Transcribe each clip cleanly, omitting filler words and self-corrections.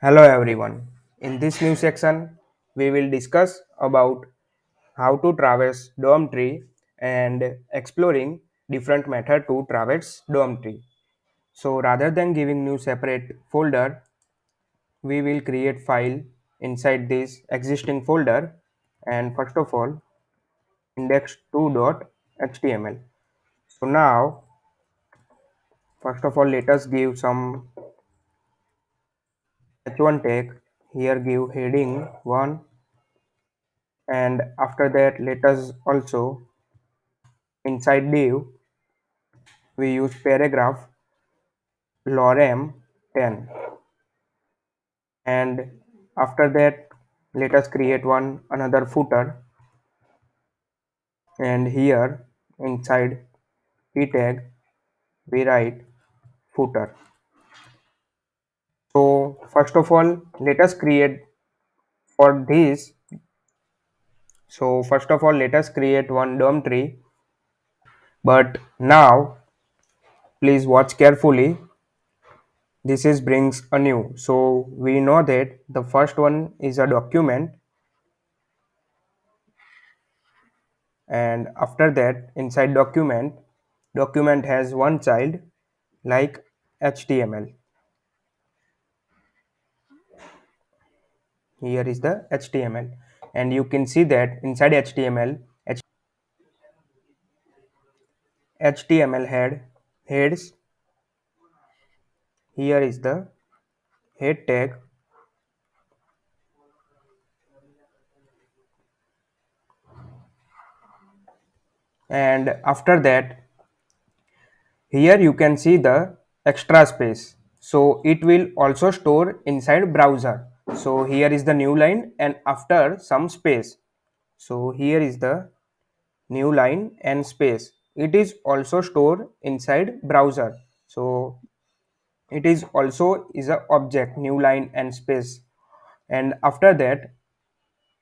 Hello everyone. In this new section, we will discuss about how to traverse DOM tree and exploring different method to traverse DOM tree. So rather than giving new separate folder, we will create file inside this existing folder and first of all index2.html. So now first of all let us give some h1 tag. Here give heading 1 and after that let us also inside div we use paragraph lorem 10 and after that let us create one another footer and here inside p tag we write footer. So first of all let us create for this. So first of all let us create one DOM tree, but now please watch carefully. This is brings a new. So we know that the first one is a document and after that inside document has one child like HTML. Here is the HTML and you can see that inside HTML heads. Here is the head tag and after that here you can see the extra space, so it will also store inside browser. So here is the new line and after some space, so here is the new line and space, it is also stored inside browser. So it is also is a object new line and space and after that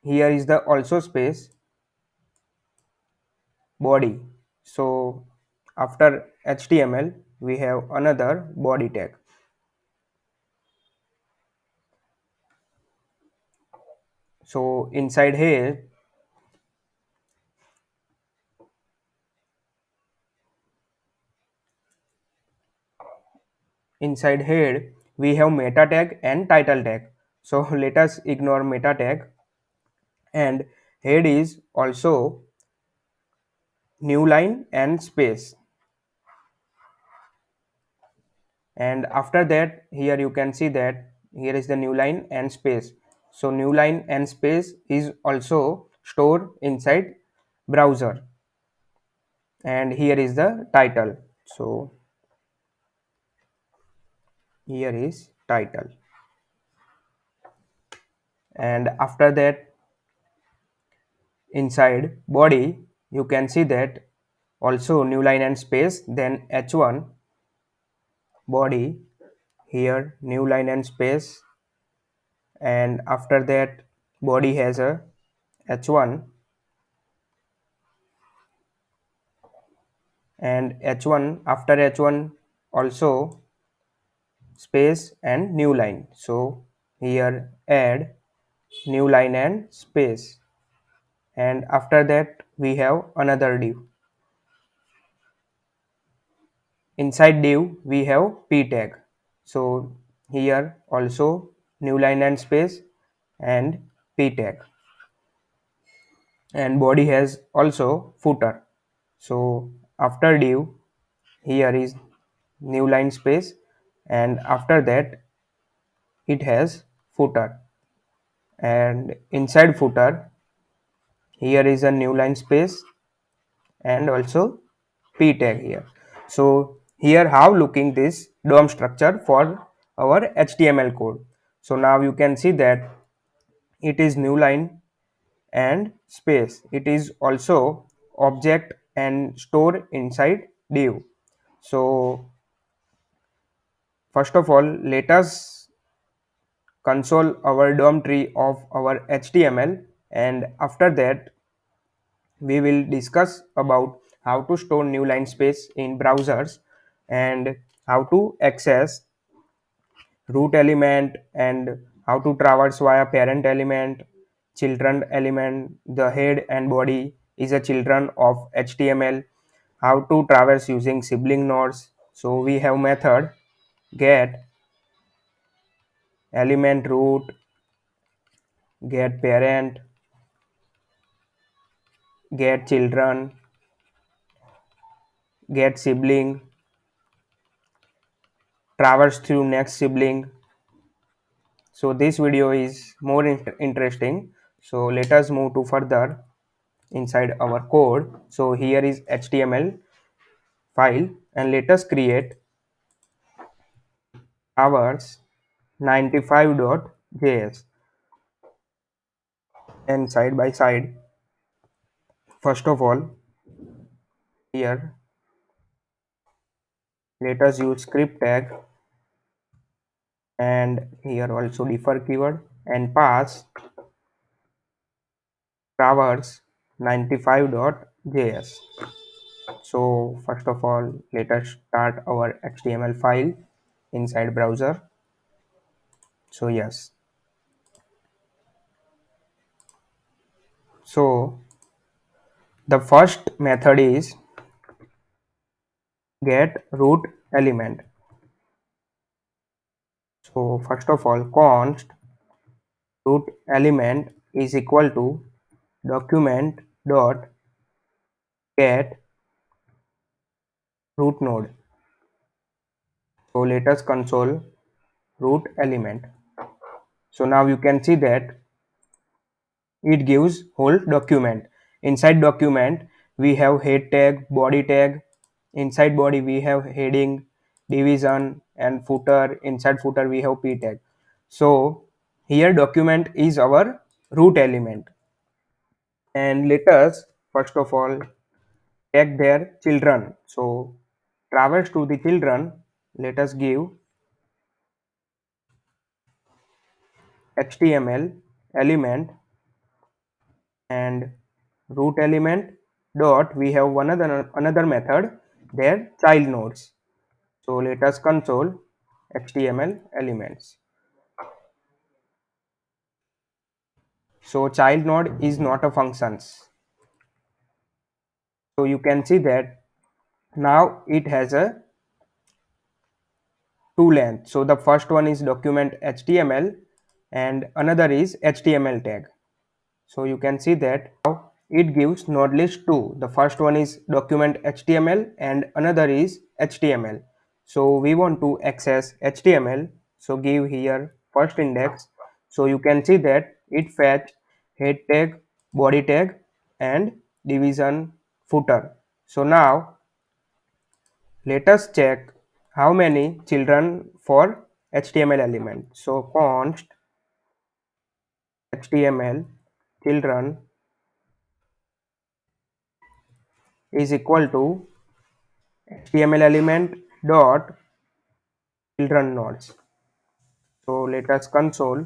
here is the also space body. So after HTML we have another body tag. So inside head we have meta tag and title tag. So let us ignore meta tag and head is also new line and space and after that here you can see that here is the new line and space. So new line and space is also stored inside browser and here is the title. So here is title and after that inside body you can see that also new line and space, then h1 body, here new line and space and after that body has a h1 and h1 after h1 also space and new line. So here add new line and space and after that we have another div. Inside div we have p tag. So here also new line and space and p tag and body has also footer. So after div here is new line space and after that it has footer and inside footer here is a new line space and also p tag here. So here how looking this DOM structure for our HTML code. So now you can see that it is new line and space, it is also object and store inside div. So first of all let us console our DOM tree of our HTML and after that we will discuss about how to store new line space in browsers and how to access root element and how to traverse via parent element, children element, the head and body is a children of HTML, how to traverse using sibling nodes. So we have method get element root, get parent, get children, get sibling, traverse through next sibling. So this video is more interesting. So let us move to further inside our code. So here is HTML file and let us create ours 95.js and side by side. First of all, here let us use script tag and here also defer keyword and pass traverse 95.js. So first of all, let us start our HTML file inside browser. So yes, so the first method is get root element. So first of all, const root element is equal to document dot get root node. So let us console root element. So now you can see that it gives whole document. Inside document we have head tag, body tag. Inside body we have heading, division and footer. Inside footer we have p tag. So here document is our root element, and let us first of all take their children. So traverse to the children, let us give HTML element and root element dot we have another method their child nodes. So let us console HTML elements. So child node is not a functions. So you can see that now it has a two length. So the first one is document HTML and another is HTML tag. So you can see that now it gives node list 2. The first one is document HTML and another is HTML. So we want to access HTML. So give here first index. So you can see that it fetch head tag, body tag and division footer. So now let us check how many children for HTML element. So const HTML children is equal to HTML element dot children nodes. So let us console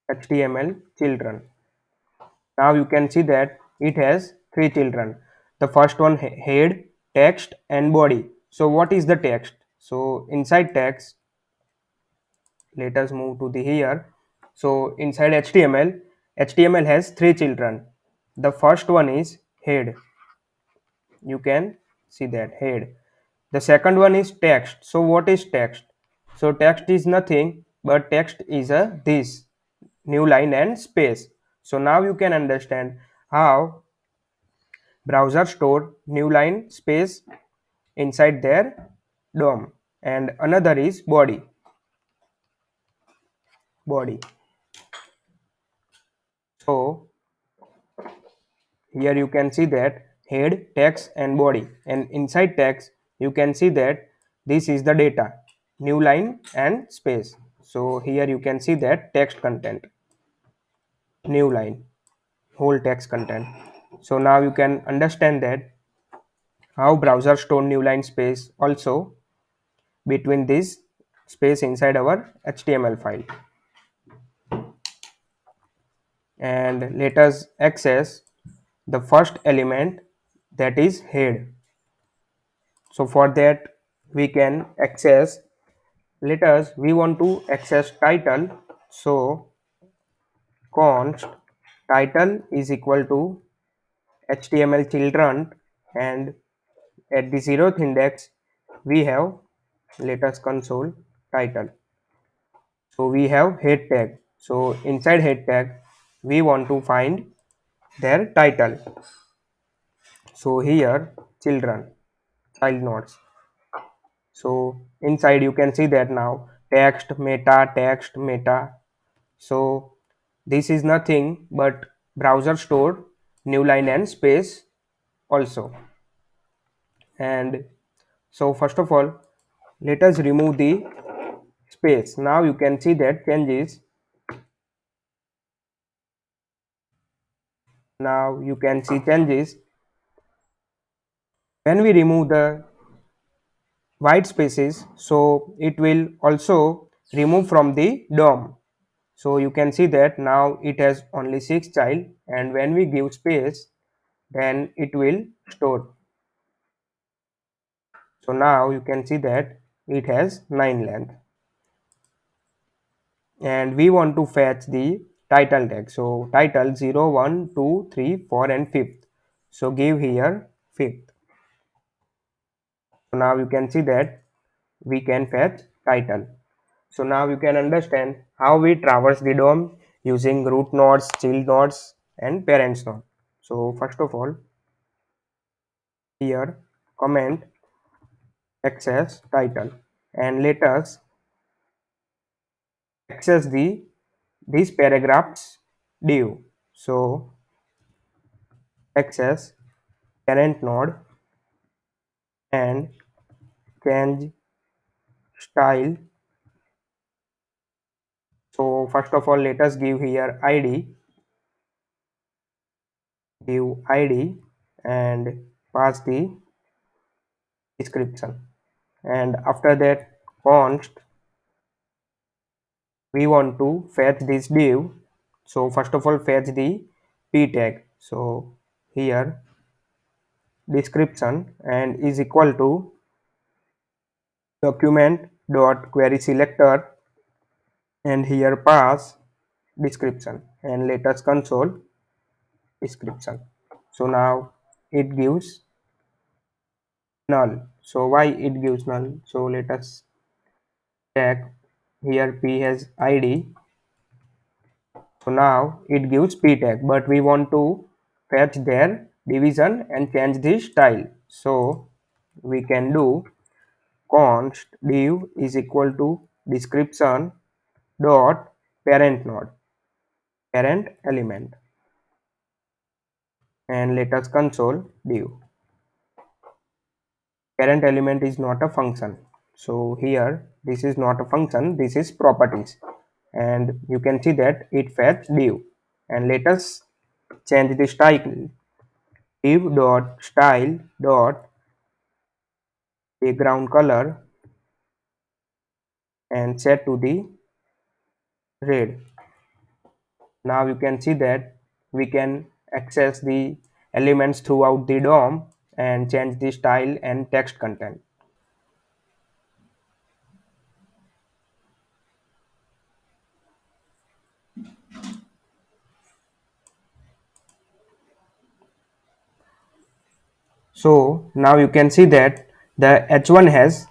HTML children. Now you can see that it has three children. The first one head, text and body. So what is the text? So inside text, let us move to the here. So inside HTML, HTML has three children. The first one is head. You can see that head. The second one is text. So what is text? So text is nothing but text is a this new line and space. So now you can understand how browser store new line space inside their DOM. And another is body. So here you can see that head, text and body, and inside text you can see that this is the data, new line and space. So here you can see that text content, new line, whole text content. So now you can understand that how browser store new line space also between this space inside our HTML file. And let us access the first element, that is head. So for that we can access let us we want to access title, so const title is equal to html children, and at the 0th index we have, let us console title. So we have head tag, so inside head tag we want to find their title. So here children, child nodes. So inside you can see that now text meta. So this is nothing but browser stored new line and space also. And so first of all, let us remove the space. Now you can see that changes. Now you can see changes when we remove the white spaces, so it will also remove from the DOM. So you can see that now it has only 6 child, and when we give space then it will store. So now you can see that it has 9 length, and we want to fetch the title tag. So title 0 1 2 3 4 and 5th, so give here 5th. So now you can see that we can fetch title. So now you can understand how we traverse the DOM using root nodes, child nodes and parents node. So first of all, here comment access title, and let us access these paragraphs div. So access parent node and change style. So first of all, let us give here id, give id and pass the description, and after that const we want to fetch this div. So first of all, fetch the p tag. So here description and is equal to document dot query selector, and here pass description, and let us console description. So now it gives null. So why it gives null? So let us check. Here p has id, so now it gives p tag, but we want to fetch their division and change the style. So we can do const div is equal to description dot parent node, parent element, and let us console div. Parent element is not a function, so here this is not a function, this is properties, and you can see that it fetch div. And let us change the style, div dot style dot background color, and set to the red. Now you can see that we can access the elements throughout the DOM and change the style and text content. So now you can see that the h1 has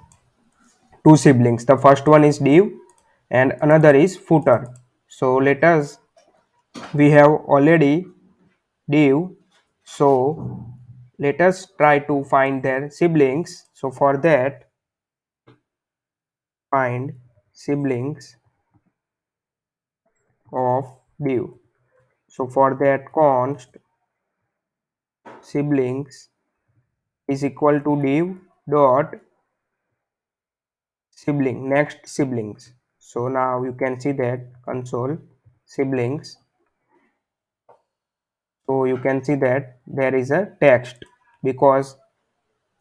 two siblings. The first one is div and another is footer. So let us, we have already div, so let us try to find their siblings. So for that, find siblings of div. So for that, const siblings is equal to div dot sibling, next siblings. So now you can see that console siblings. So you can see that there is a text because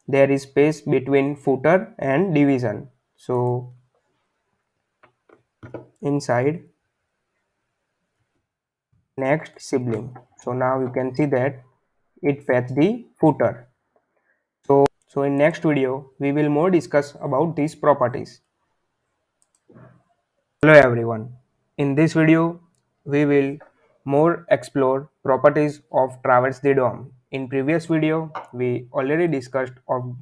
there is space between footer and division. So inside next sibling. So now you can see that it fetch the footer. So in next video we will more discuss about these properties. Hello everyone. In this video, we will more explore properties of traverse the DOM. In previous video, we already discussed of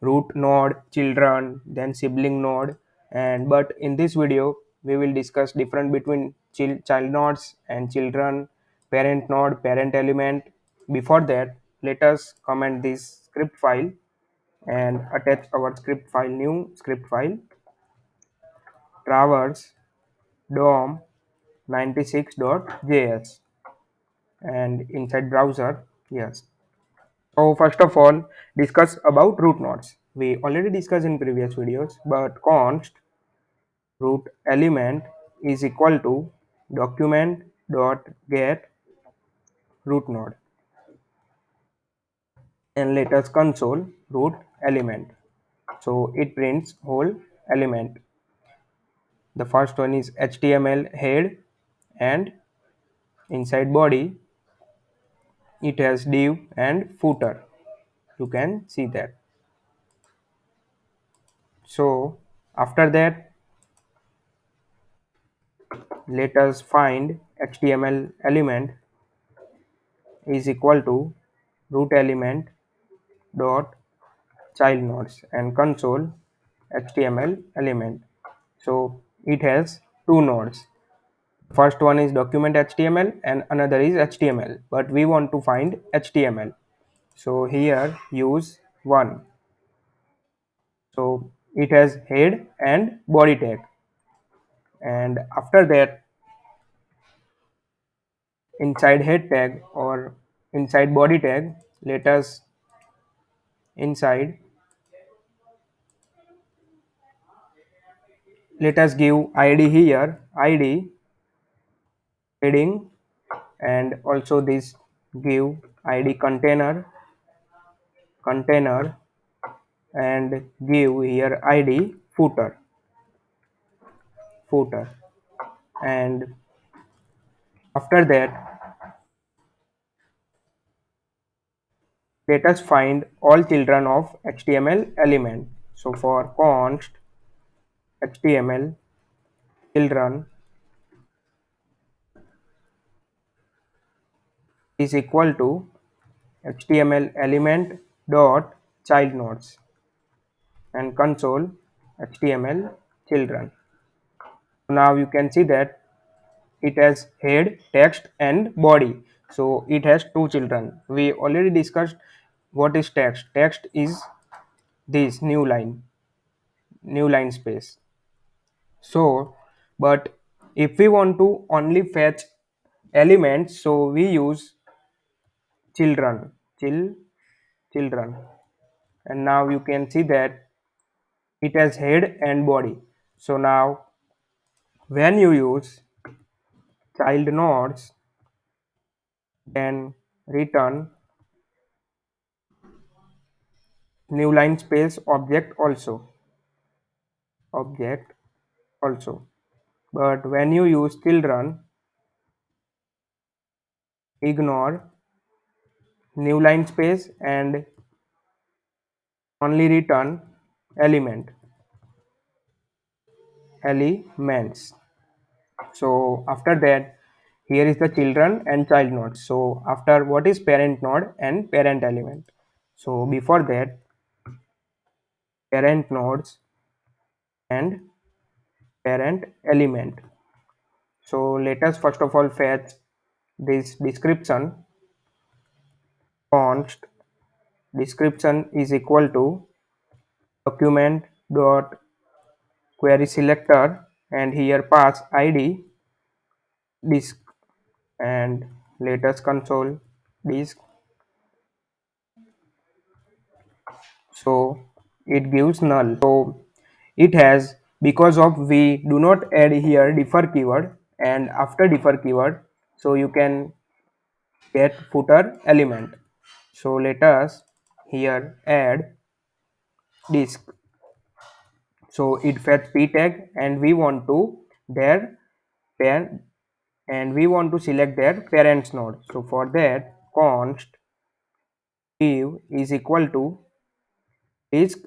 root node, children, then sibling node, and but in this video, we will discuss difference between child nodes and children, parent node, parent element. Before that, let us comment this script file and attach our script file, new script file, traverse DOM 96.js, and inside browser, yes. So first of all, discuss about root nodes. We already discussed in previous videos, but const root element is equal to document dot get root node, and let us console root element. So it prints whole element. The first one is HTML head, and inside body it has div and footer. You can see that. So after that, let us find HTML element is equal to root element dot child nodes and console HTML element. So it has two nodes. First one is document HTML and another is HTML, but we want to find HTML. So here use one. So it has head and body tag, and after that, inside head tag or inside body tag, let us inside let us give id here, id heading, and also this give id container, and give here id footer, and after that let us find all children of HTML element. So for const HTML children is equal to HTML element dot child nodes and console HTML children. Now you can see that it has head, text, and body. So it has two children. We already discussed what is text. Text is this new line space. So, but if we want to only fetch elements, so we use children, children, and now you can see that it has head and body. So now when you use child nodes, then return new line space object also, but when you use children, ignore new line space and only return elements. So after that, here is the children and child nodes. So after, what is parent node and parent element? So before that, parent nodes and parent element. So let us first of all fetch this description. Const description is equal to document dot query selector, and here pass id disk, and let us console disk. So it gives null. So it has, because of we do not add here defer keyword, and after defer keyword, so you can get footer element. So let us here add disk. So it fetch p tag, and we want to their parent, and we want to select their parents node. So for that, const div is equal to disk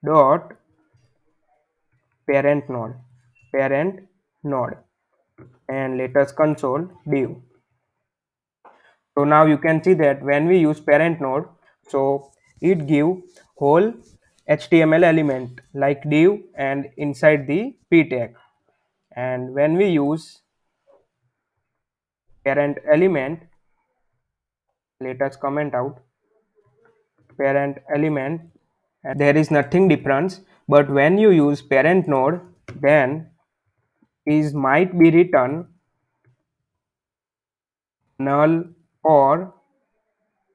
dot parent node, and let us console div. So now you can see that when we use parent node, so it give whole HTML element like div and inside the p tag. And when we use parent element, let us comment out parent element, and there is nothing difference. But when you use parent node, then is might be written null or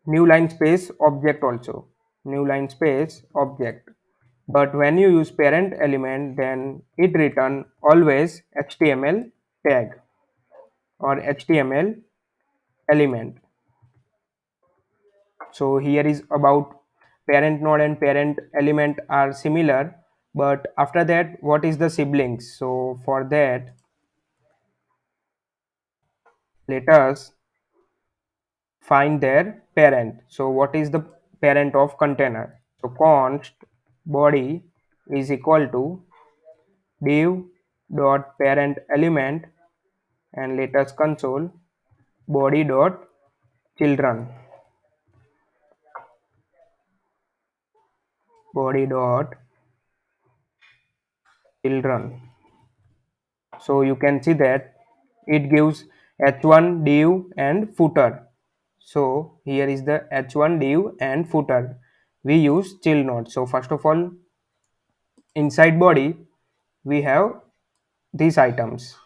new line space object, also new line space object. But when you use parent element, then it return always HTML tag or HTML element. So here is about parent node and parent element are similar, but after that what is the siblings? So for that, let us find their parent. So what is the parent of container? So const body is equal to div dot parent element, and let us console body dot children, body dot children. So you can see that it gives h1 div and footer. So here is the h1 div and footer. We use child node. So first of all, inside body we have these items,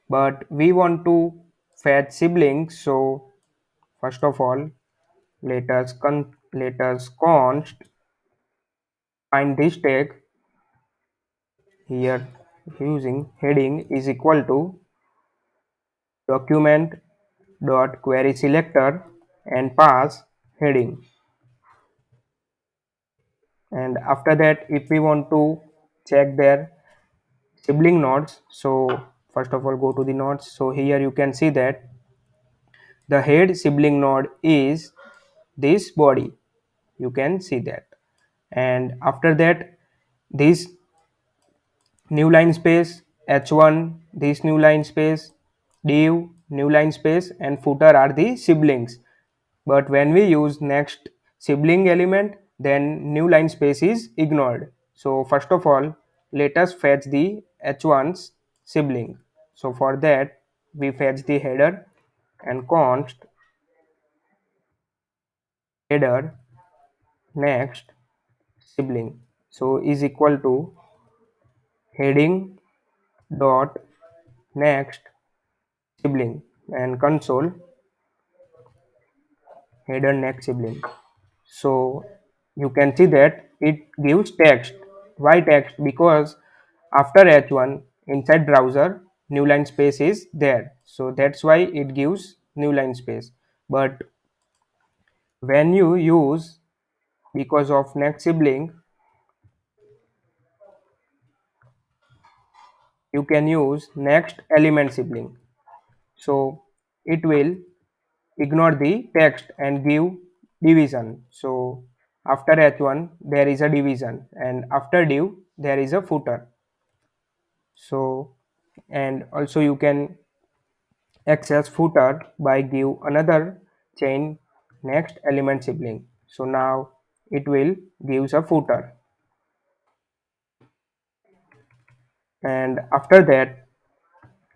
but we want to fetch siblings. So first of all, let us const find this tag here using heading is equal to document dot query selector and pass heading. And after that, if we want to check their sibling nodes, so first of all go to the nodes. So here you can see that the head sibling node is this body, you can see that. And after that, this new line space h1, this new line space div, new line space and footer are the siblings. But when we use next sibling element, then new line space is ignored. So first of all, let us fetch the h1's sibling. So for that, we fetch the header and const header next sibling. So is equal to heading dot next sibling and console header next sibling. So you can see that it gives text. Why text? Because after h1 inside browser new line space is there, so that's why it gives new line space. But when you use because of next sibling, you can use next element sibling, so it will ignore the text and give division. So after h1 there is a division, and after div there is a footer. So and also you can access footer by give another chain next element sibling. So now it will gives a footer, and after that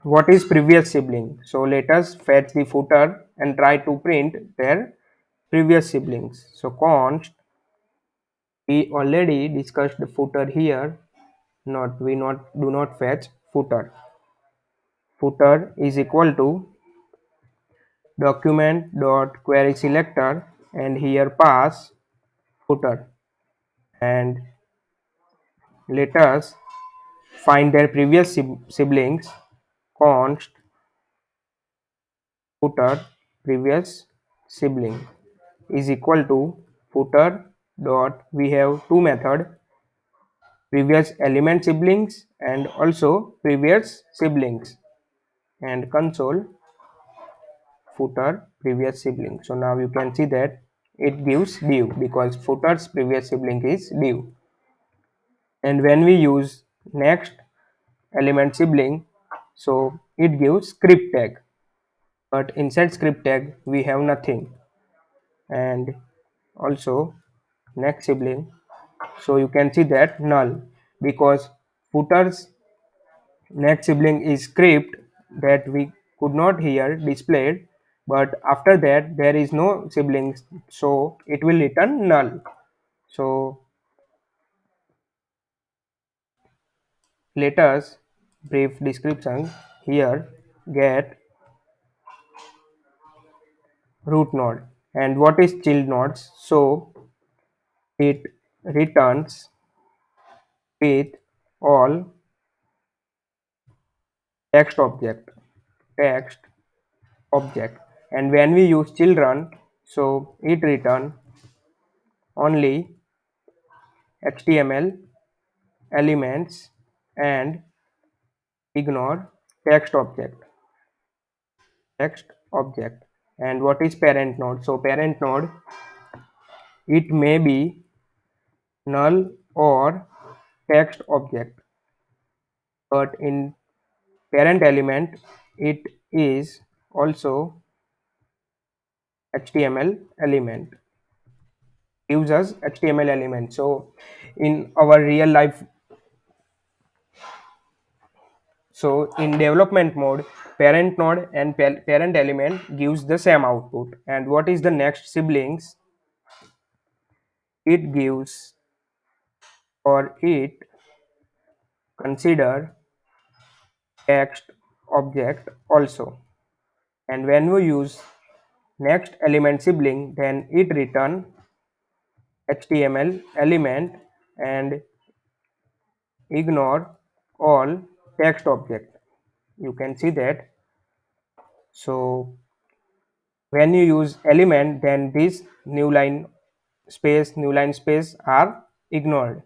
what is previous sibling? So let us fetch the footer and try to print their previous siblings. So const, we already discussed the footer here, not we not do not fetch footer. Footer is equal to document dot query selector and here pass footer, and let us find their previous siblings. Const footer previous sibling is equal to footer dot, we have two method, previous element siblings and also previous siblings, and console footer previous sibling. So now you can see that it gives div because footer's previous sibling is div. And when we use next element sibling, So it gives script tag, but inside script tag we have nothing. And also next sibling, so you can see that null, because footer's next sibling is script that we could not here displayed, but after that there is no siblings, so it will return null. So let us brief description here. Get root node, and what is child nodes? So it returns with all text object, text object, and when we use children, so it return only HTML elements and ignore text object. And what is parent node? So parent node, it may be null or text object, but in parent element it is also HTML element, gives us HTML element. So in our real life, so in development mode, parent node and parent element gives the same output. And what is the next siblings? It gives, or it consider text object also. And when we use next element sibling, then it return HTML element and ignore all text object. You can see that. So when you use element, then this new line space are ignored.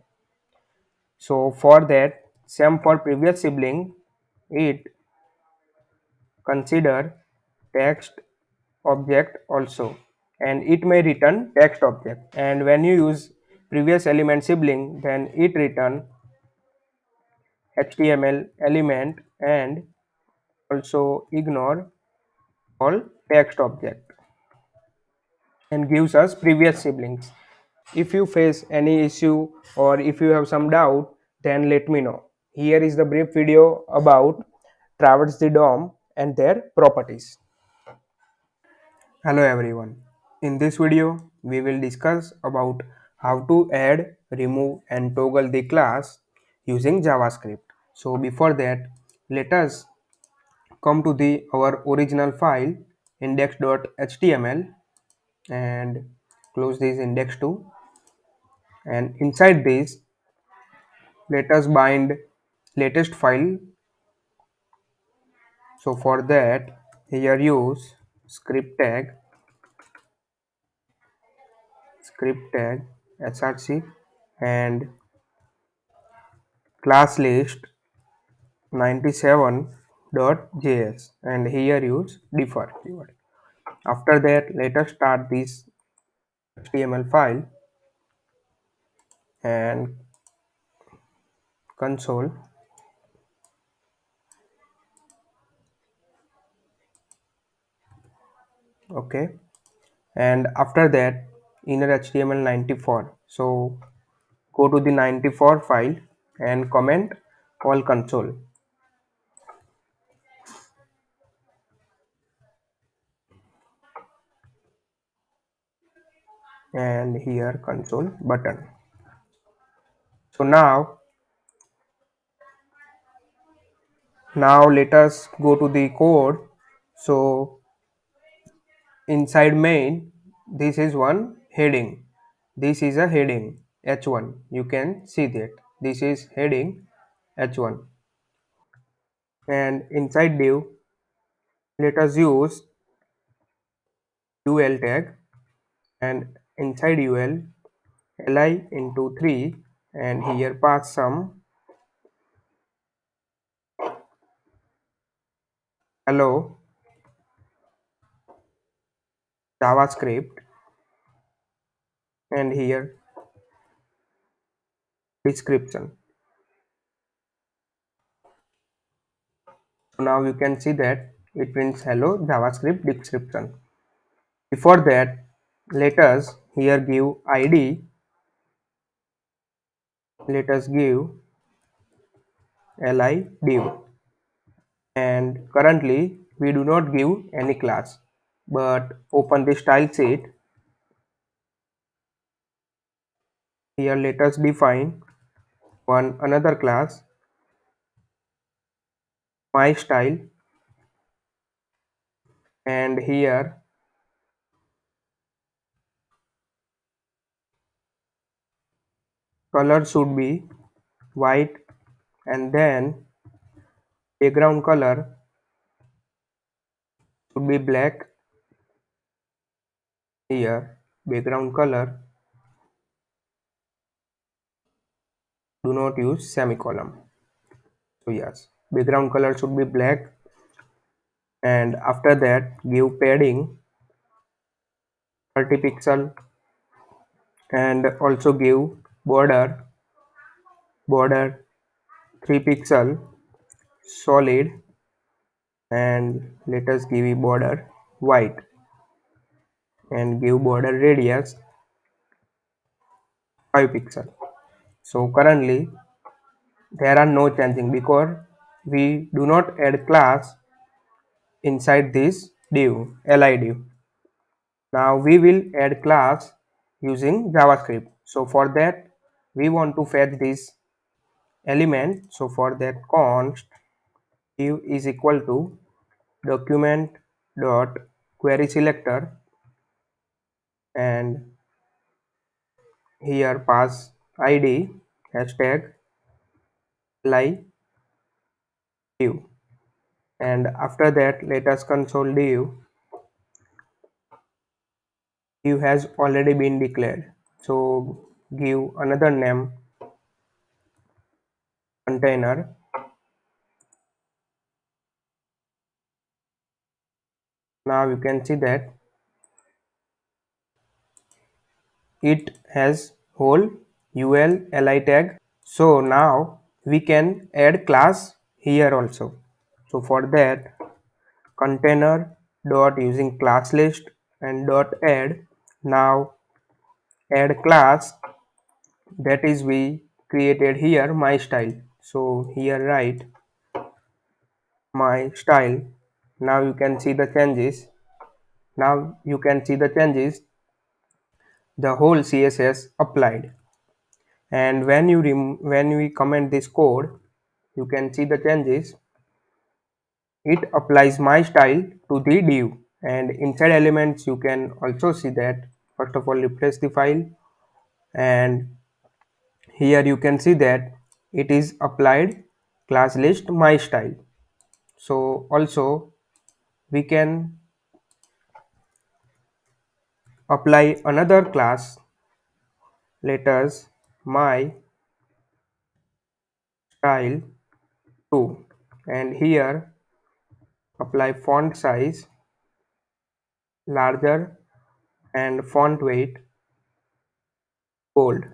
So for that, same for previous sibling, it consider text object also, and it may return text object. And when you use previous element sibling, then it return HTML element and also ignore all text object and gives us previous siblings. If you face any issue or if you have some doubt, then let me know. Here is the brief video about Traverse the DOM and their properties. Hello everyone. In this video, we will discuss about how to add, remove and toggle the class using JavaScript. So before that, let us come to the our original file index.html and close this index2, and inside this let us bind latest file. So for that, here use script tag src and class list 97.js, and here use defer keyword. After that, let us start this HTML file and console. Okay, and after that inner HTML94. So go to the 94 file and comment all console, and here console button. So now let us go to the code. So inside main, this is one heading, this is a heading h1, you can see that this is heading h1. And inside div, let us use ul tag, and inside ul li into 3, and here pass some hello JavaScript, and here description. So now you can see that it prints hello JavaScript description. Before that, let us here give id. Let us give li div, and currently we do not give any class, but open the style sheet. Here let us define one another class, my style, and here color should be white, and then background color should be black. Here background color, do not use semicolon. So yes, background color should be black, and after that give padding 30 pixel, and also give border 3 pixel solid, and let us give a border white, and give border radius 5 pixel. So currently there are no changing because we do not add class inside this div li div. Now we will add class using JavaScript. So for that we want to fetch this element. So for that const div is equal to document dot query selector, and here pass id hashtag li div, and after that let us console div has already been declared. So give another name container. Now you can see that it has whole ul li tag. So now we can add class here also. So for that container dot using class list and dot add. Now add class, that is we created here my style. So here write my style. Now you can see the changes. Now you can see the changes, the whole css applied. And when we comment this code, you can see the changes. It applies my style to the div, and inside elements you can also see that. First of all, refresh the file, and here you can see that it is applied class list my style. So also we can apply another class, let us my style 2, and here apply font size larger and font weight bold.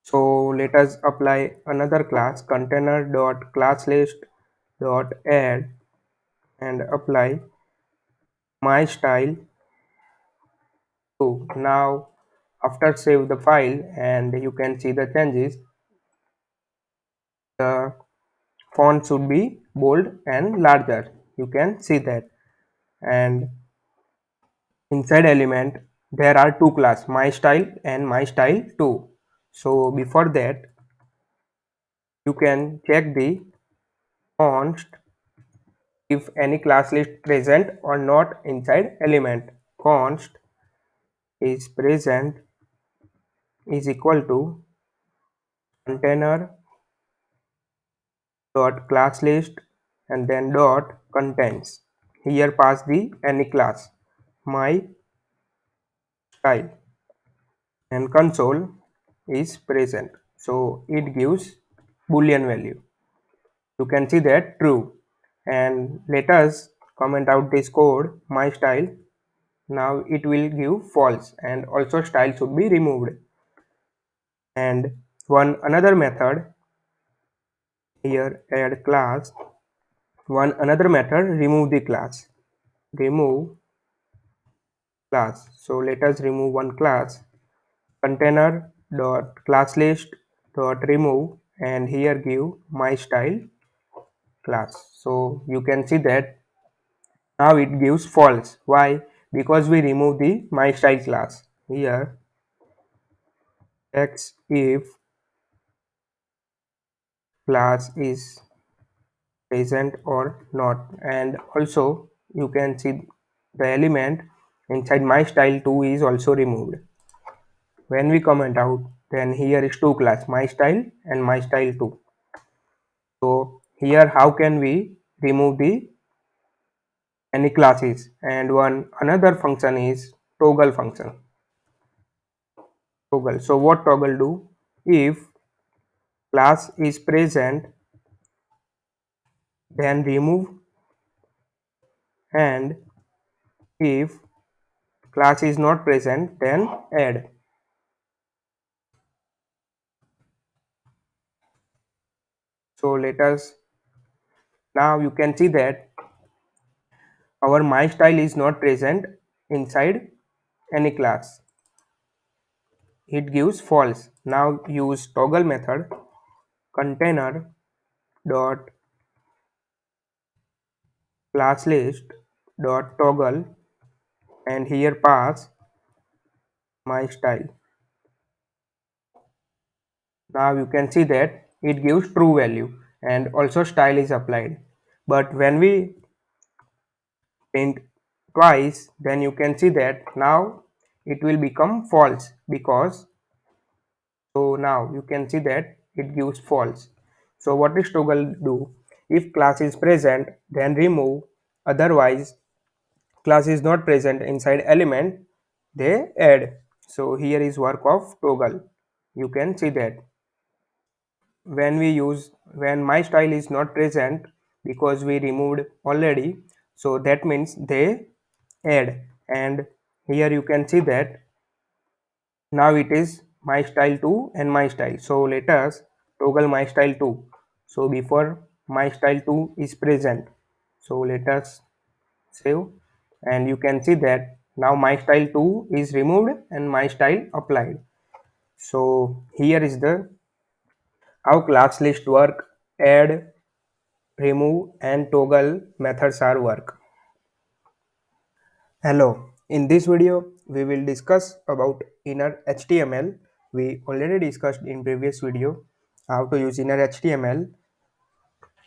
So let us apply another class container dot class list dot add, and apply my style 2. Now after save the file, and you can see the changes, the font should be bold and larger, you can see that. And inside element there are two class, my style and my style 2. So before that you can check the const if any class list present or not inside element. Const is present is equal to container dot class list and then dot contains. Here pass the any class my style, and console is present, so it gives boolean value. You can see that true. And let us comment out this code my style. Now it will give false, and also style should be removed. And one another method here add class. One another method, remove the class. Remove class. So let us remove one class. Container dot class list dot remove, and here give my style class. So you can see that now it gives false. Why? Because we remove the my style class. Here x if class is present or not, and also you can see the element inside my style 2 is also removed. When we comment out, then here is two class, my style and my style 2. So here how can we remove the any classes, and one another function is toggle function. Toggle. So what toggle do? If class is present, then remove, and if class is not present, then add. So let us, now you can see that our my style is not present inside any class. It gives false. Now use toggle method. Container dot class list dot toggle, and here pass my style. Now you can see that it gives true value and also style is applied. But when we print twice, then you can see that now it will become false, because so now you can see that it gives false. So what is toggle do? If class is present, then remove, otherwise class is not present inside element, they add. So here is work of toggle. You can see that when we use, when my style is not present because we removed already, so that means they add, and here you can see that now it is my style 2 and my style. So let us toggle my style 2. So before my style 2 is present, so let us save, and you can see that now my style 2 is removed and my style applied. So here is the how class list work, add, remove and toggle methods are work. Hello, in this video we will discuss about inner HTML. We already discussed in previous video how to use inner HTML,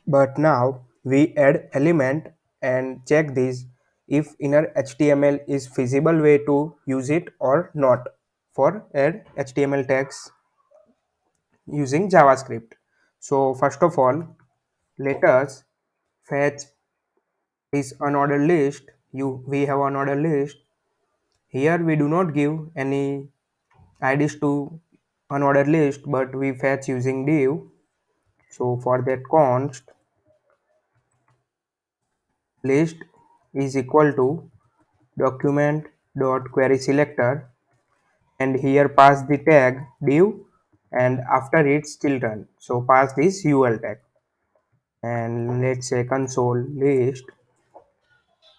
but now we add element and check this if inner HTML is feasible way to use it or not for add HTML tags using JavaScript. So first of all, let us fetch this unordered list. We have unordered list. Here we do not give any IDs to unordered list, but we fetch using div. So for that const list is equal to document dot query selector, and here pass the tag div, and after it's children, so pass this ul tag, and let's say console list.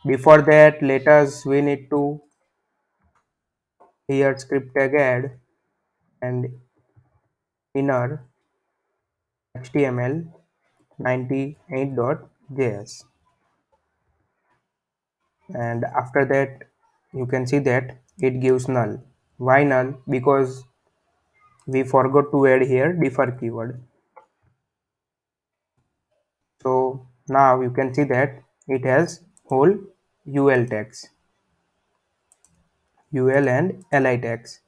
Before that, let us, we need to here script tag add and inner html 98.js, and after that you can see that it gives null. Why null? Because we forgot to add here defer keyword. So now you can see that it has whole ul tags, ul and li tags.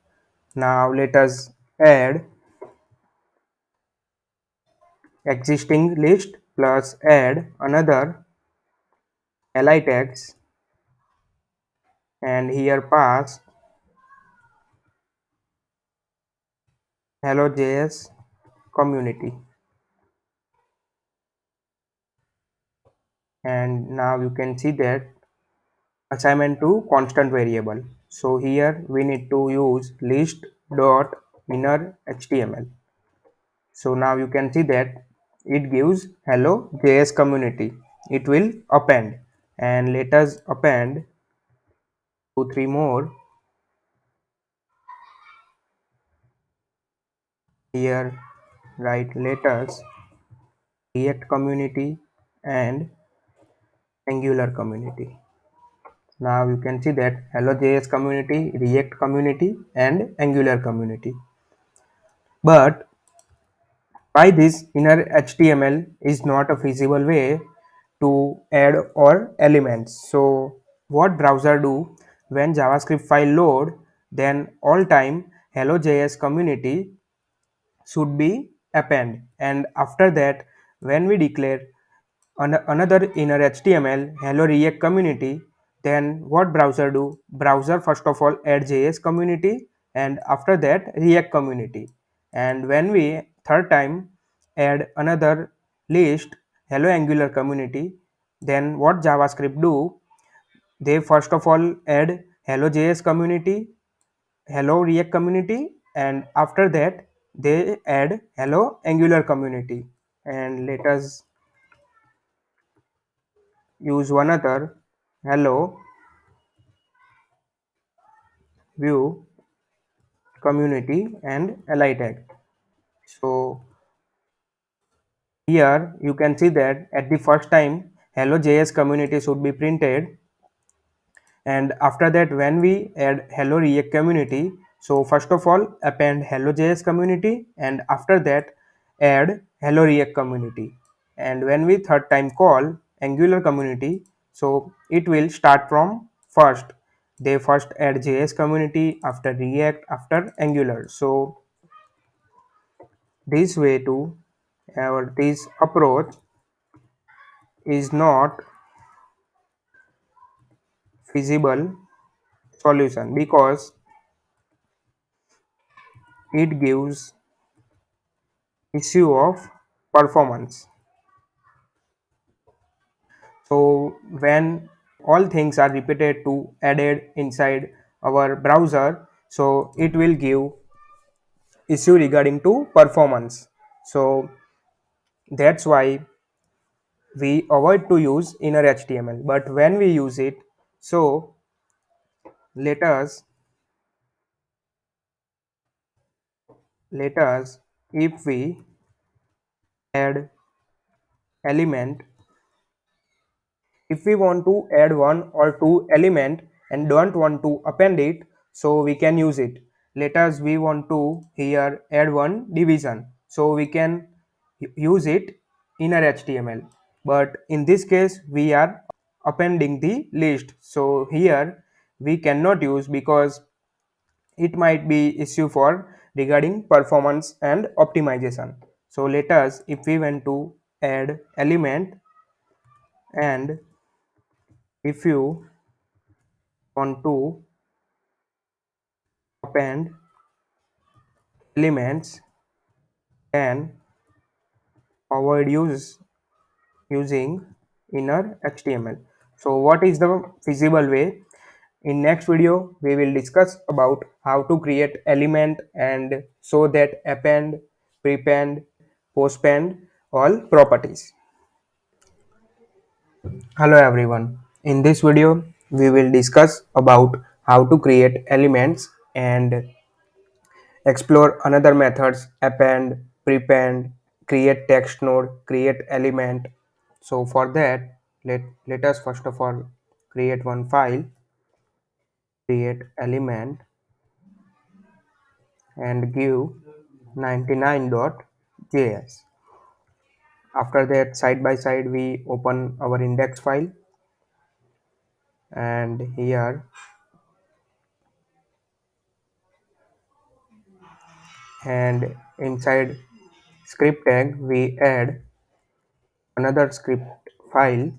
Now let us add existing list plus add another li tags, and here pass hello.js community, and now you can see that assignment to constant variable. So here we need to use list dot inner html. So now you can see that it gives hello JS community. It will append, and let us append 2 3 more. Here write let us React community and Angular community. Now you can see that hello.js community, React community and Angular community. But why this inner HTML is not a feasible way to add or elements. So what browser do when JavaScript file load, then all time hello.js community should be append, and after that when we declare another inner HTML hello React community, then what browser do? Browser first of all add JS community and after that React community, and when we third time add another list hello Angular community, then what JavaScript do? They first of all add hello JS community, hello React community, and after that they add hello Angular community. And let us use one other hello view community and li tag. So here you can see that at the first time hello JS community should be printed, and after that when we add hello React community, so first of all append hello JS community and after that add hello React community, and when we third time call Angular community, so it will start from first. They first add JS community, after React, after Angular. So this way to or this approach is not feasible solution because it gives issue of performance. So when all things are repeated to added inside our browser, so it will give issue regarding to performance. So that's why we avoid to use inner HTML. But when we use it, so let us if we add element, if we want to add one or two element and don't want to append it, so we can use it. Let us we want to here add one division, so we can use it inner HTML, but in this case we are appending the list, so here we cannot use because it might be issue for regarding performance and optimization. So let us if we want to add element, and if you want to append elements, then avoid using inner HTML. So what is the feasible way? In next video we will discuss about how to create element and so that append, prepend, postpend all properties. Hello everyone. In this video we will discuss about how to create elements and explore another methods append, prepend, create text node, create element. So for that let us first of all create one file, create element and give 99.js. After that side by side we open our index file, and here and inside script tag we add another script file,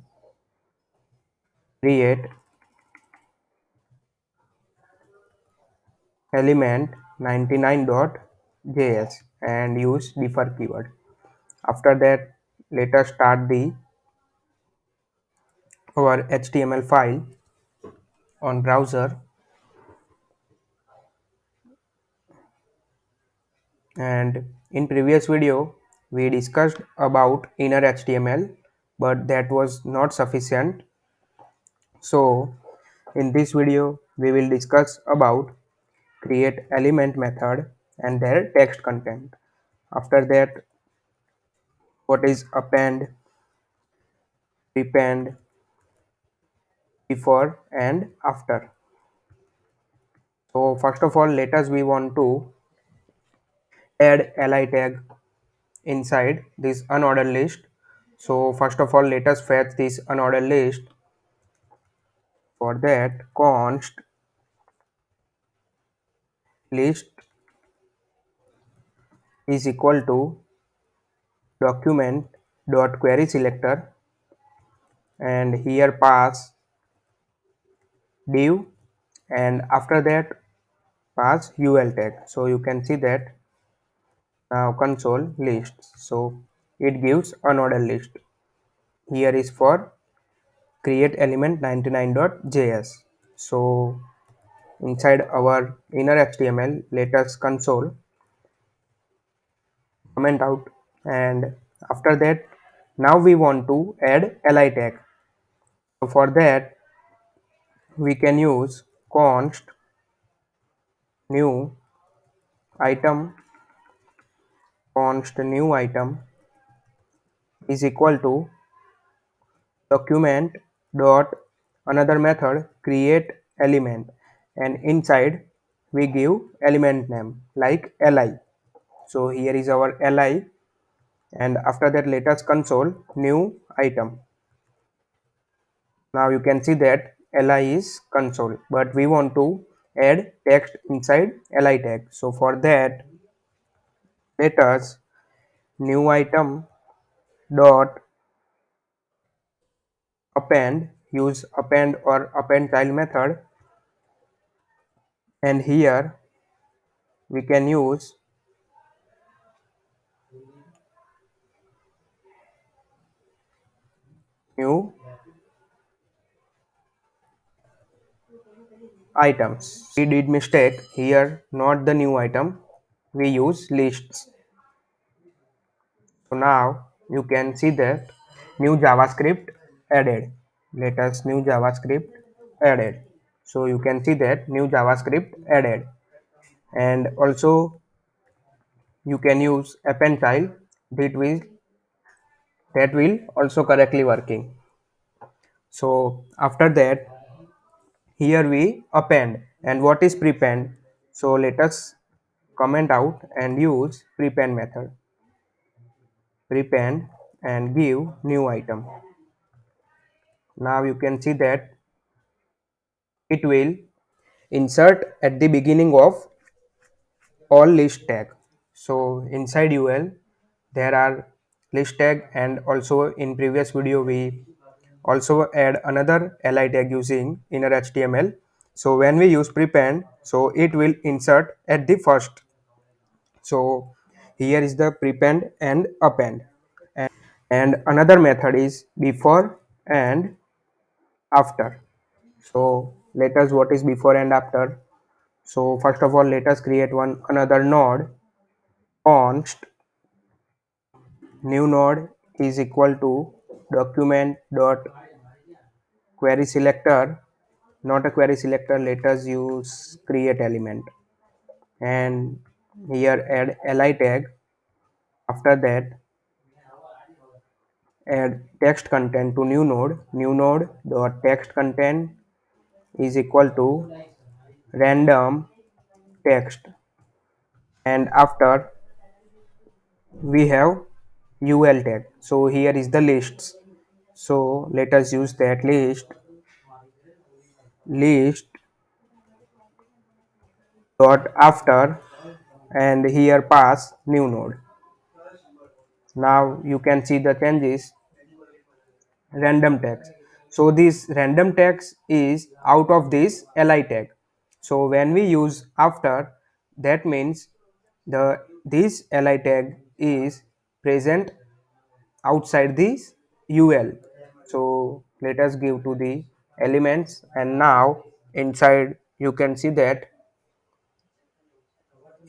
create element 99.js and use defer keyword. After that let us start the our HTML file on browser, and in previous video we discussed about inner HTML, but that was not sufficient. So in this video, we will discuss about create element method and their text content. After that, what is append, prepend, before and after. So first of all, let us we want to add li tag inside this unordered list. So first of all, let us fetch this unordered list. For that, const list is equal to document dot query selector, and here pass div, and after that pass ul tag. So you can see that now console lists, so it gives unordered list. Here is for create element 99.js. So inside our inner HTML, let us console comment out, and after that now we want to add li tag. So for that we can use const new item, const new item is equal to document dot another method create element, and inside we give element name like li. So here is our li, and after that let us console new item. Now you can see that li is console, but we want to add text inside li tag. So for that, let us new item dot append, use append or append child method, and here we can use new items. We did mistake here, not the new item, we use lists. So now you can see that new JavaScript added. Let us new JavaScript added. So you can see that new JavaScript added, and also you can use append child that will also correctly working. So after that, here we append, and what is prepend? So let us comment out and use prepend method, prepend, and give new item. Now you can see that it will insert at the beginning of all list tag. So inside ul there are list tag, and also in previous video we also add another li tag using inner HTML. So when we use prepend, so it will insert at the first. So here is the prepend and append, and another method is before and after. So let us what is before and after. So first of all, let us create one another node. Const new node is equal to document dot query selector, not a query selector, let us use create element, and here add li tag. After that, add text content to new node dot text content is equal to random text, and after we have ul tag. So here is the lists. So let us use that list dot after, and here pass new node. Now you can see the changes. Random text, so this random text is out of this li tag. So when we use after, that means this li tag is present outside this ul. So let us give to the elements, and now inside you can see that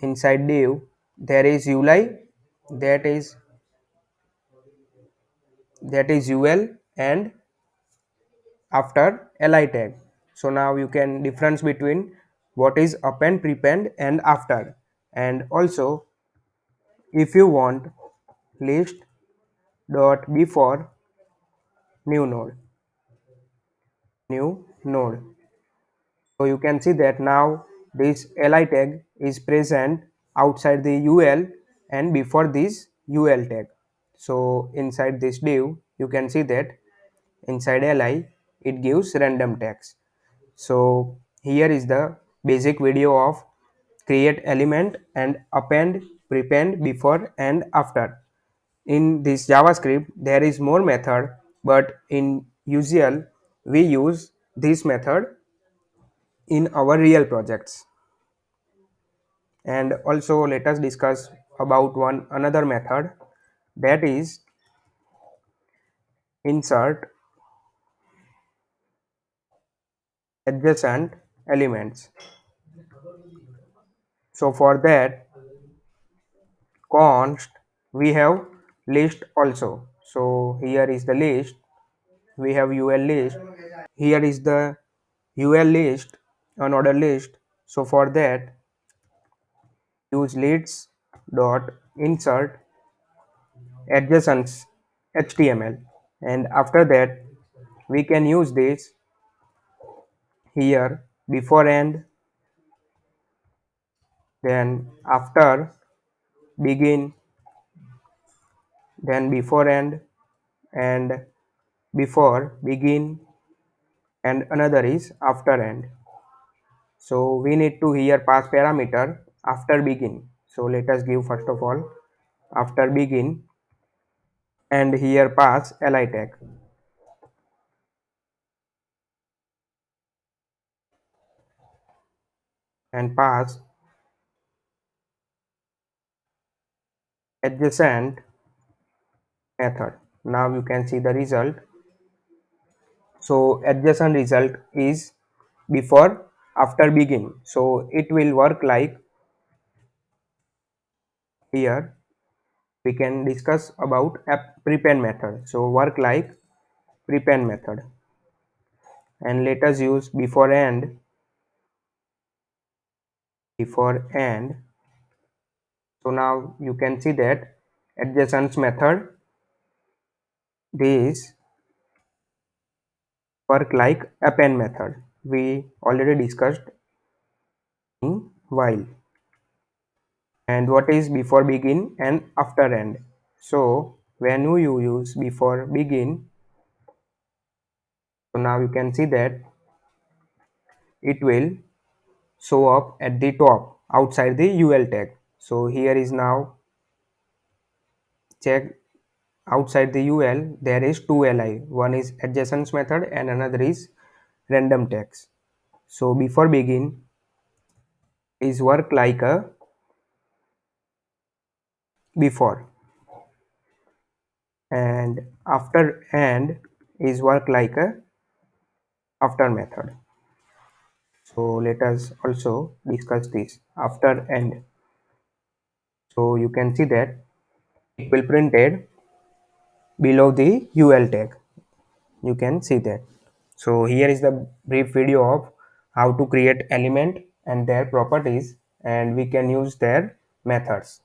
inside div there is uli, that is that is ul and after li tag. So now you can difference between what is append, prepend and after. And also if you want list dot before new node, new node. So you can see that now this li tag is present outside the ul and before this ul tag. So inside this div you can see that inside li it gives random tags. So here is the basic video of create element and append, prepend, before and after. In this JavaScript there is more method, but in usual we use this method in our real projects. And also let us discuss about one another method, that is insert adjacent elements. So for that const we have list also. So here is the list, we have ul list. Here is the ul list, unordered list. So for that use lists dot insert adjacents html, and after that we can use this here before end, then after, begin, then before end, and before, begin, and another is after end. So we need to here pass parameter after begin. So let us give first of all after begin, and here pass li tag, and pass adjacent method. Now you can see the result. So adjacent result is before after begin. So it will work like here we can discuss about a prepend method. So work like prepend method, and let us use before and, before and. So now you can see that adjacent method this work like append method we already discussed in while. And what is before begin and after end? So when you use before begin, so now you can see that it will show up at the top outside the ul tag. So here is now check outside the ul there is two li, one is adjacent method and another is random tags. So before begin is work like a before, and after and is work like a after method. So let us also discuss this after and. So you can see that it will printed below the ul tag, you can see that. So here is the brief video of how to create element and their properties, and we can use their methods.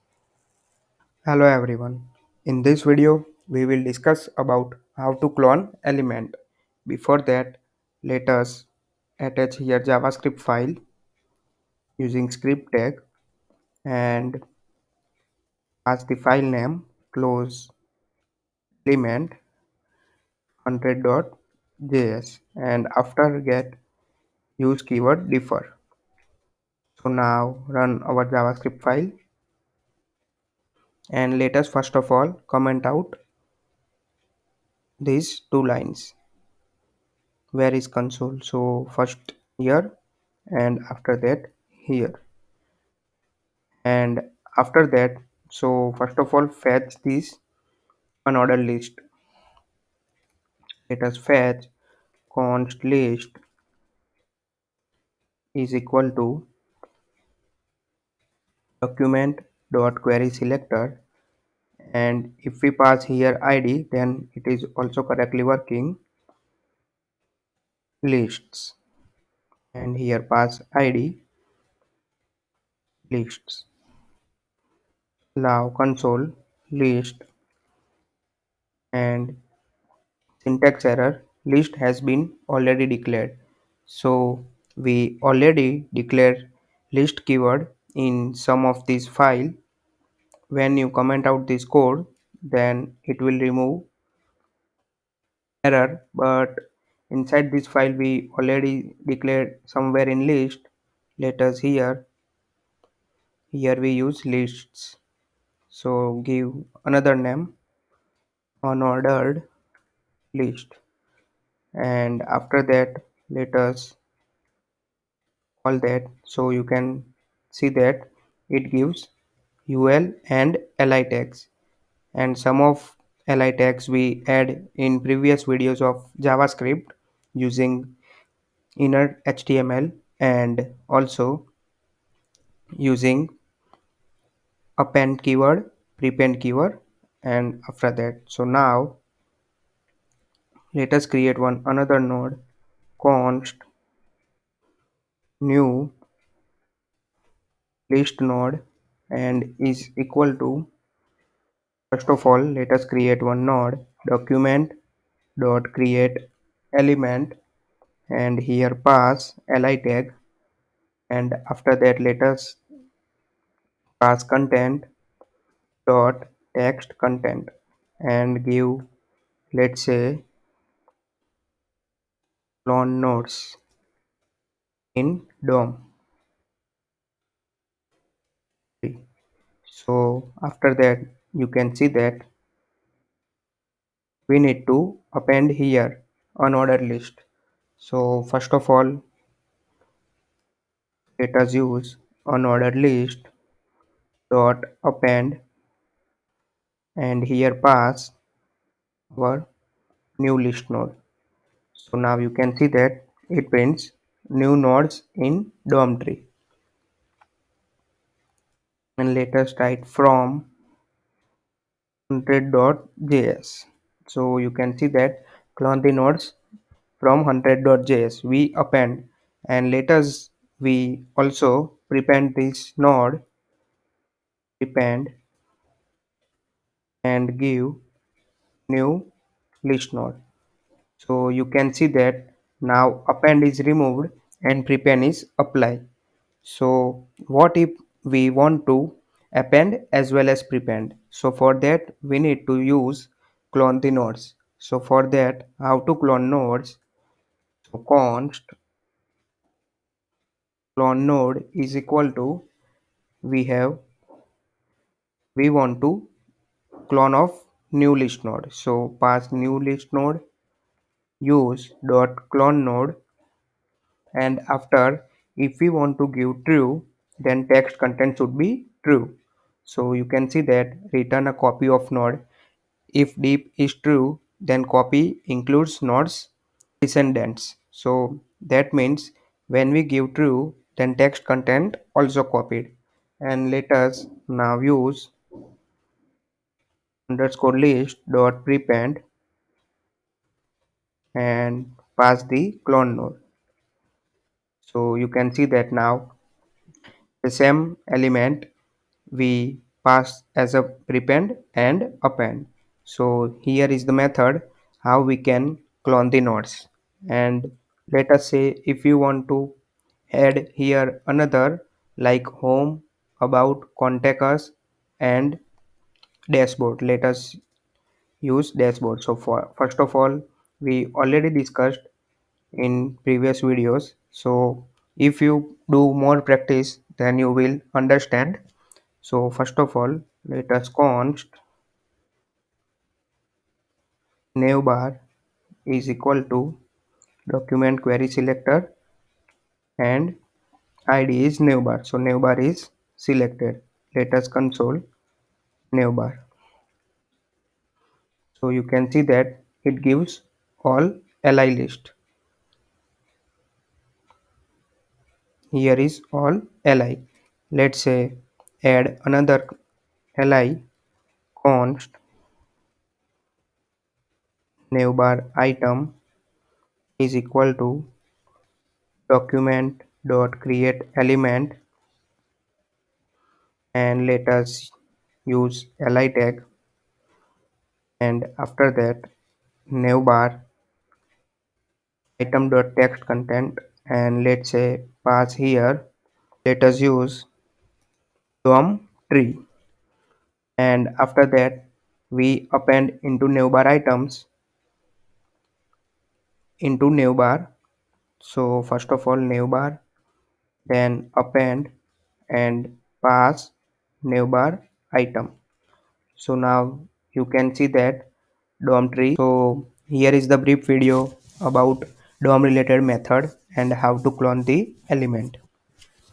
Hello everyone, in this video we will discuss about how to clone element. Before that, let us attach here javascript file using script tag, and pass the file name close element 100.js, and after get use keyword defer. So now run our javascript file, and let us first of all comment out these two lines. Where is console? So first here and after that here, and after that, so first of all fetch this unordered list. Let us fetch const list is equal to document dot query selector, and if we pass here id, then it is also correctly working. Lists, and here pass id, lists. Now console list, and syntax error, list has been already declared. So we already declare list keyword in some of these file. When you comment out this code, then it will remove error, but inside this file we already declared somewhere in list. Let us here we use lists. So give another name, unordered list, and after that let us call that. So you can see that it gives ul and li tags, and some of li tags we add in previous videos of javascript using inner html, and also using append keyword, prepend keyword, and after that. So now let us create one another node, const new list node, and is equal to, first of all let us create one node, document dot create element, and here pass li tag, and after that let us pass content dot text content, and give, let's say, clone nodes in DOM. So after that you can see that we need to append here unordered list. So first of all let us use unordered list dot append, and here pass our new list node. So now you can see that it prints new nodes in DOM tree. And let us write from 100.js. So you can see that clone the nodes from 100.js we append, and let us we also prepend this node, prepend, and give new list node. So you can see that now append is removed and prepend is applied. So what if we want to append as well as prepend? So for that we need to use clone the nodes. So for that, how to clone nodes? So const clone node is equal to, we want to clone of new list node. So pass new list node, use dot clone node, and after, if we want to give true, then text content should be true. So you can see that return a copy of node. If deep is true, then copy includes node's descendants. So that means when we give true, then text content also copied. And let us now use underscore list dot prepend and pass the clone node. So you can see that now the same element we pass as a prepend and append. So here is the method how we can clone the nodes. And let us say if you want to add here another like home, about, contact us, and dashboard. Let us use dashboard. So for first of all we already discussed in previous videos. So if you do more practice then you will understand. So first of all let us const navbar is equal to document query selector, and id is navbar. So navbar is selected. Let us console navbar. So you can see that it gives all li list. Here is all li. Let's say add another li const navbar item is equal to document dot create element, and let us use li tag, and after that navbar item dot text content, and let's say pass here, let us use dom tree, and after that we append into navbar items into navbar. So first of all navbar, then append and pass navbar item. So now you can see that DOM tree. So here is the brief video about DOM related method and how to clone the element.